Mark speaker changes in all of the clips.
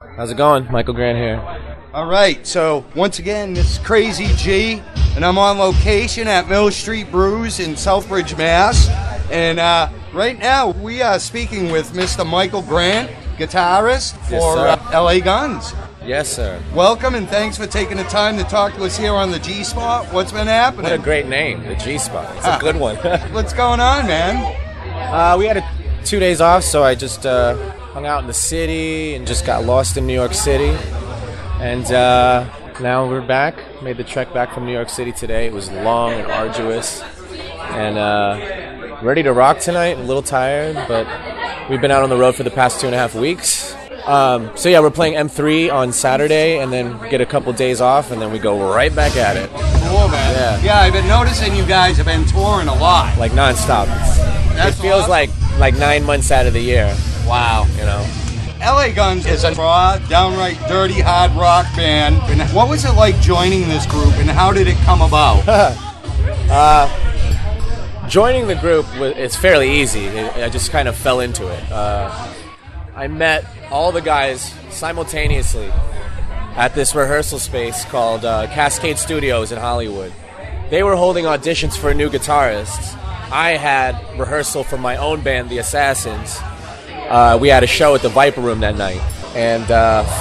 Speaker 1: How's it going? Michael Grant here.
Speaker 2: All right, so once again, this is Crazy G, and I'm on location at Mill Street Brews in Southbridge, Mass. And right now, we are speaking with Mr. Michael Grant, guitarist for LA Guns.
Speaker 1: Yes, sir.
Speaker 2: Welcome, and thanks for taking the time to talk to us here on the G-Spot. What's been happening?
Speaker 1: What a great name, the G-Spot. It's a good one.
Speaker 2: What's going on, man?
Speaker 1: We had 2 days off, so I just hung out in the city and just got lost in New York City. And now we're back. Made the trek back from New York City today. It was long and arduous. And ready to rock tonight. A little tired, but we've been out on the road for the past 2.5 weeks. So yeah, we're playing M3 on Saturday and then get a couple days off and then we go right back at it.
Speaker 2: Cool, man. Yeah, I've been noticing you guys have been touring a lot.
Speaker 1: Like nonstop. It feels awesome. like 9 months out of the year.
Speaker 2: Wow.
Speaker 1: You know.
Speaker 2: LA Guns is a raw, downright dirty, hard rock band. And what was it like joining this group and how did it come about?
Speaker 1: Joining the group, it's fairly easy. I just kind of fell into it. I met all the guys simultaneously at this rehearsal space called Cascade Studios in Hollywood. They were holding auditions for a new guitarist. I had rehearsal for my own band, The Assassins. We had a show at the Viper Room that night. And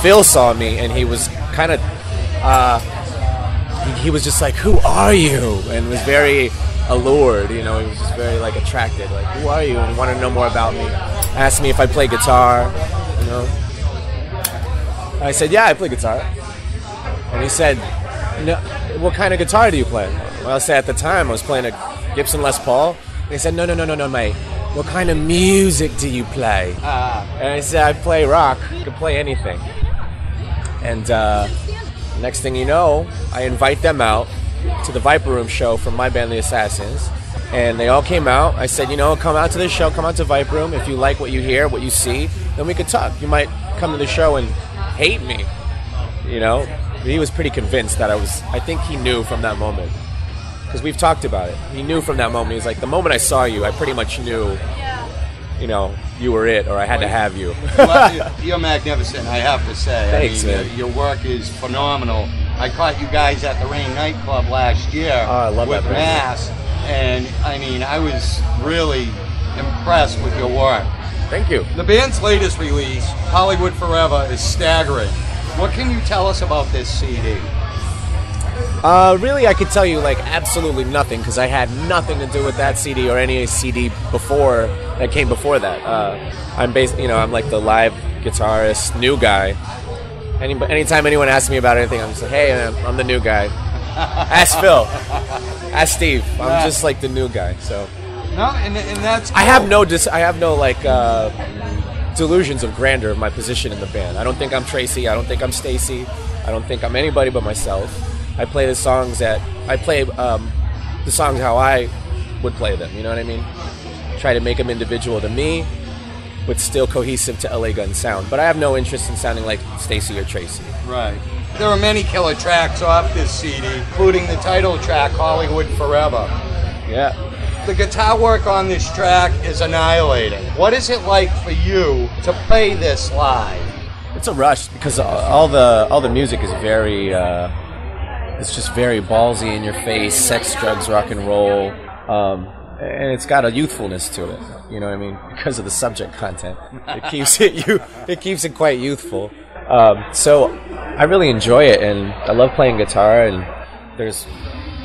Speaker 1: Phil saw me and he was kind of, he was just like, "Who are you?" And was very allured, you know, he was just very like attracted, like, "Who are you?" And wanted to know more about me. Asked me if I play guitar, you know. I said, "Yeah, I play guitar." And he said, "No, what kind of guitar do you play?" Well, I said at the time I was playing a Gibson Les Paul. And he said, No, mate. What kind of music do you play? And I said, "I play rock. I can play anything." And next thing you know, I invite them out to the Viper Room show from my band, The Assassins. And they all came out. I said, come out to this show, come out to Viper Room. If you like what you hear, what you see, then we could talk. You might come to the show and hate me, He was pretty convinced that I think he knew from that moment. Because we've talked about it. He knew from that moment. He was like, the moment I saw you, I pretty much knew, you were it, or I had to have you.
Speaker 2: Well, you're magnificent, I have to say.
Speaker 1: Thanks, man.
Speaker 2: Your work is phenomenal. I caught you guys at the Rain nightclub last year
Speaker 1: I love
Speaker 2: with
Speaker 1: that
Speaker 2: Mass, and I was really impressed with your work.
Speaker 1: Thank you.
Speaker 2: The band's latest release, Hollywood Forever, is staggering. What can you tell us about this CD?
Speaker 1: Really, I could tell you absolutely nothing because I had nothing to do with that CD or any CD before that came before that. I'm like the live guitarist, new guy. Anytime anyone asks me about anything, I'm just like, "Hey, I'm the new guy." Ask Phil. Ask Steve. I'm just like the new guy. So
Speaker 2: no, and that's cool.
Speaker 1: I have no delusions of grandeur of my position in the band. I don't think I'm Tracy. I don't think I'm Stacy. I don't think I'm anybody but myself. I play the songs the songs how I would play them. You know what I mean? Try to make them individual to me, but still cohesive to LA Gun sound. But I have no interest in sounding like Stacy or Tracy.
Speaker 2: Right. There are many killer tracks off this CD, including the title track, Hollywood Forever.
Speaker 1: Yeah.
Speaker 2: The guitar work on this track is annihilating. What is it like for you to play this live?
Speaker 1: It's a rush because all the music is very, it's just very ballsy in your face, sex, drugs, rock and roll. And it's got a youthfulness to it, you know what I mean? Because of the subject content, it keeps it quite youthful. So I really enjoy it, and I love playing guitar. And there's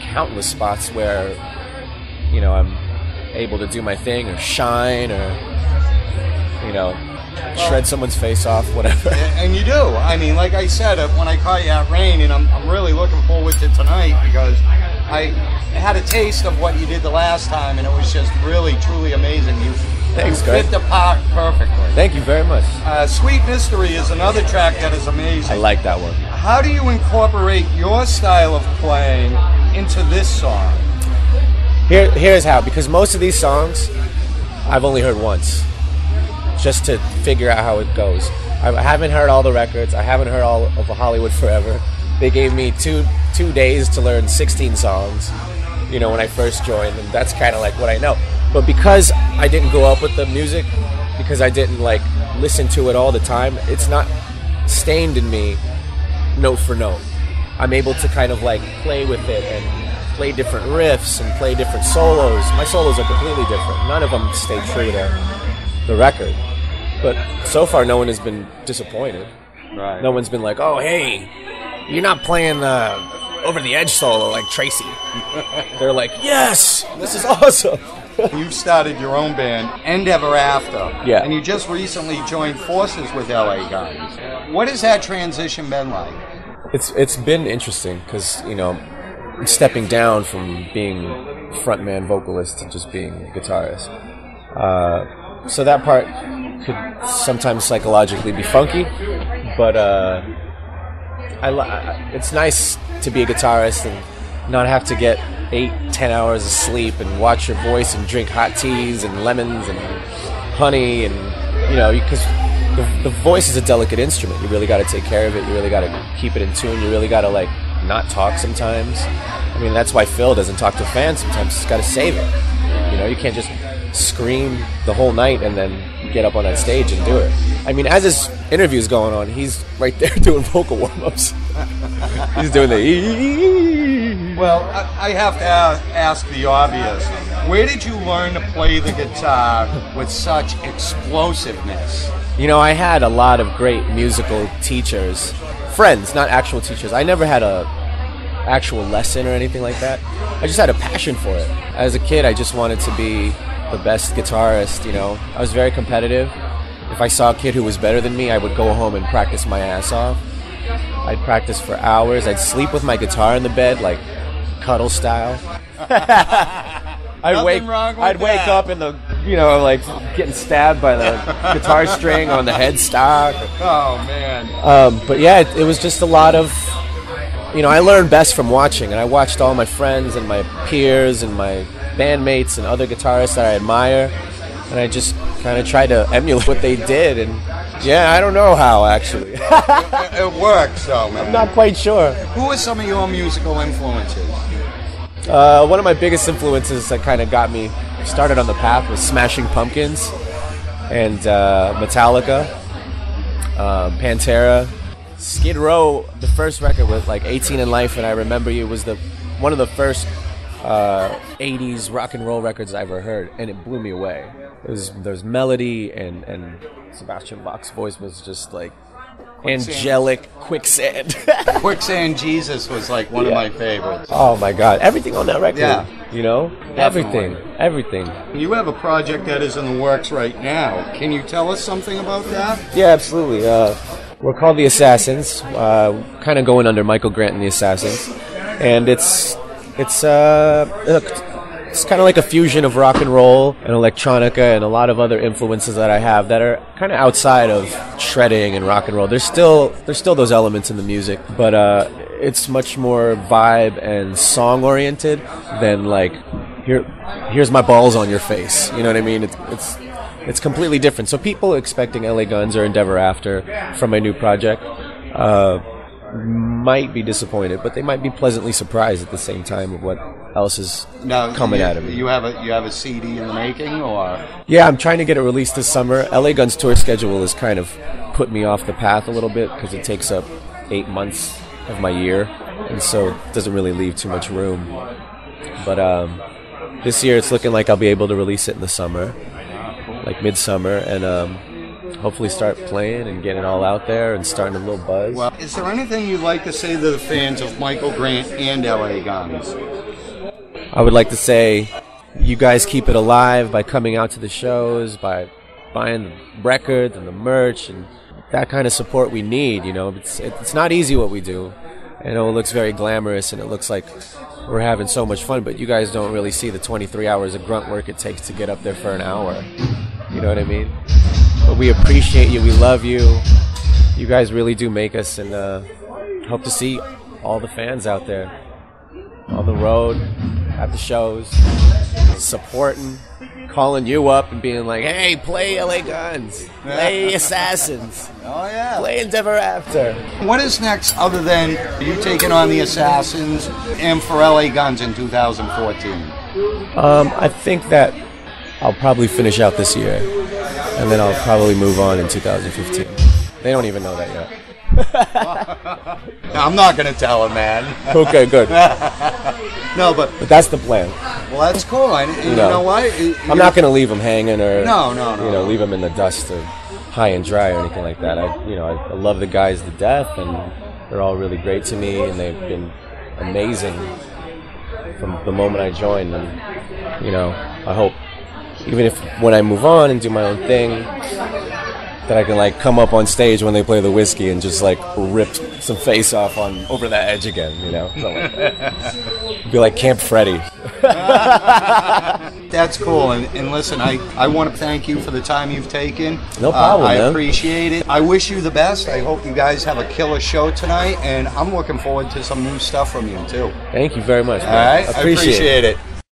Speaker 1: countless spots where, I'm able to do my thing, or shine, or shred someone's face off, whatever.
Speaker 2: And you do. Like I said, when I caught you at Rain, and I'm really looking forward to tonight because I had a taste of what you did the last time, and it was just really, truly amazing.
Speaker 1: Thanks,
Speaker 2: you fit the part perfectly.
Speaker 1: Thank you very much.
Speaker 2: Sweet Mystery is another track that is amazing.
Speaker 1: I like that one.
Speaker 2: How do you incorporate your style of playing into this song?
Speaker 1: Here's how. Because most of these songs, I've only heard once, just to figure out how it goes. I haven't heard all the records. I haven't heard all of Hollywood Forever. They gave me two days to learn 16 songs, when I first joined, and that's kind of like what I know. But because I didn't grow up with the music, because I didn't listen to it all the time, it's not stained in me note for note. I'm able to kind of like play with it and play different riffs and play different solos. My solos are completely different. None of them stay true to the record. But so far, no one has been disappointed.
Speaker 2: Right.
Speaker 1: No one's been like, oh, hey, you're not playing the over the edge solo like Tracy. They're like, yes, this is awesome.
Speaker 2: You've started your own band, Ever After.
Speaker 1: Yeah.
Speaker 2: And you just recently joined forces with LA Guns. What has that transition been like?
Speaker 1: It's been interesting because, you know, I'm stepping down from being frontman vocalist to just being a guitarist. So that part could sometimes psychologically be funky, but it's nice to be a guitarist and not have to get 8-10 hours of sleep and watch your voice and drink hot teas and lemons and honey, and you know, because the voice is a delicate instrument. You really got to take care of it. You really got to keep it in tune. You really got to like not talk sometimes. I mean, that's why Phil doesn't talk to fans sometimes. He's got to save it. You know, you can't just scream the whole night and then get up on that stage and do it. I mean, as his interview's going on, he's right there doing vocal warm-ups. He's doing the
Speaker 2: Well, I have to ask the obvious. Where did you learn to play the guitar with such explosiveness?
Speaker 1: You know, I had a lot of great musical teachers. Friends, not actual teachers. I never had a actual lesson or anything like that. I just had a passion for it. As a kid, I just wanted to be the best guitarist, you know. I was very competitive. If I saw a kid who was better than me, I would go home and practice my ass off. I'd practice for hours. I'd sleep with my guitar in the bed, like cuddle style. I'd wake up in the, you know, like getting stabbed by the guitar string on the headstock.
Speaker 2: Oh, man.
Speaker 1: But yeah, it was just a lot of, you know, I learned best from watching, and I watched all my friends and my peers and my bandmates and other guitarists that I admire, and I just kind of tried to emulate what they did, and yeah, I don't know how, actually.
Speaker 2: It works, though, man.
Speaker 1: I'm not quite sure.
Speaker 2: Who are some of your musical influences?
Speaker 1: One of my biggest influences that kind of got me started on the path was Smashing Pumpkins and Metallica, Pantera. Skid Row, the first record with like 18 in Life and I Remember You was one of the first 80s rock and roll records I ever heard, and it blew me away. There's melody, and Sebastian Bach's voice was just like angelic quicksand.
Speaker 2: Quicksand Jesus was like one of my favorites.
Speaker 1: Oh my God, everything on that record, you know,
Speaker 2: Definitely.
Speaker 1: everything.
Speaker 2: You have a project that is in the works right now. Can you tell us something about that?
Speaker 1: Yeah, absolutely. We're called The Assassins, kind of going under Michael Grant and The Assassins, and it's kind of like a fusion of rock and roll and electronica and a lot of other influences that I have that are kind of outside of shredding and rock and roll. There's still those elements in the music, but it's much more vibe and song oriented than like here's my balls on your face. You know what I mean? It's completely different. So people expecting LA Guns or Endeavor After from my new project might be disappointed, but they might be pleasantly surprised at the same time of what else is coming out of me.
Speaker 2: You have a CD in the making, or?
Speaker 1: Yeah, I'm trying to get it released this summer. LA Guns tour schedule has kind of put me off the path a little bit because it takes up 8 months of my year, and so it doesn't really leave too much room. But this year it's looking like I'll be able to release it in the summer, like midsummer, and hopefully start playing and getting it all out there and starting a little buzz.
Speaker 2: Well, is there anything you'd like to say to the fans of Michael Grant and LA Guns?
Speaker 1: I would like to say you guys keep it alive by coming out to the shows, by buying the records and the merch and that kind of support we need. You know, it's not easy what we do. I know it looks very glamorous and it looks like we're having so much fun, but you guys don't really see the 23 hours of grunt work it takes to get up there for an hour. You know what I mean? But we appreciate you. We love you. You guys really do make us, and hope to see all the fans out there on the road, at the shows, supporting, calling you up and being like, hey, play LA Guns, play Assassins,
Speaker 2: oh yeah,
Speaker 1: play Endeavor After.
Speaker 2: What is next other than you taking on the Assassins and for LA Guns in 2014?
Speaker 1: I think that I'll probably finish out this year, and then I'll probably move on in 2015. They don't even know that yet.
Speaker 2: I'm not going to tell him, man.
Speaker 1: Okay, good.
Speaker 2: No, but
Speaker 1: that's the plan.
Speaker 2: Well, that's cool. And you know what?
Speaker 1: I'm not going to leave him hanging or
Speaker 2: no.
Speaker 1: leave him in the dust or high and dry or anything like that. I love the guys to death, and they're all really great to me, and they've been amazing from the moment I joined. And I hope even if when I move on and do my own thing, that I can like come up on stage when they play the whiskey and just like rip some face off over that edge again, be like Camp Freddy.
Speaker 2: That's cool. And listen, I want to thank you for the time you've taken.
Speaker 1: No problem,
Speaker 2: I
Speaker 1: man.
Speaker 2: appreciate it. I wish you the best. I hope you guys have a killer show tonight, and I'm looking forward to some new stuff from you too.
Speaker 1: Thank you very much, man.
Speaker 2: All right,
Speaker 1: I appreciate
Speaker 2: it.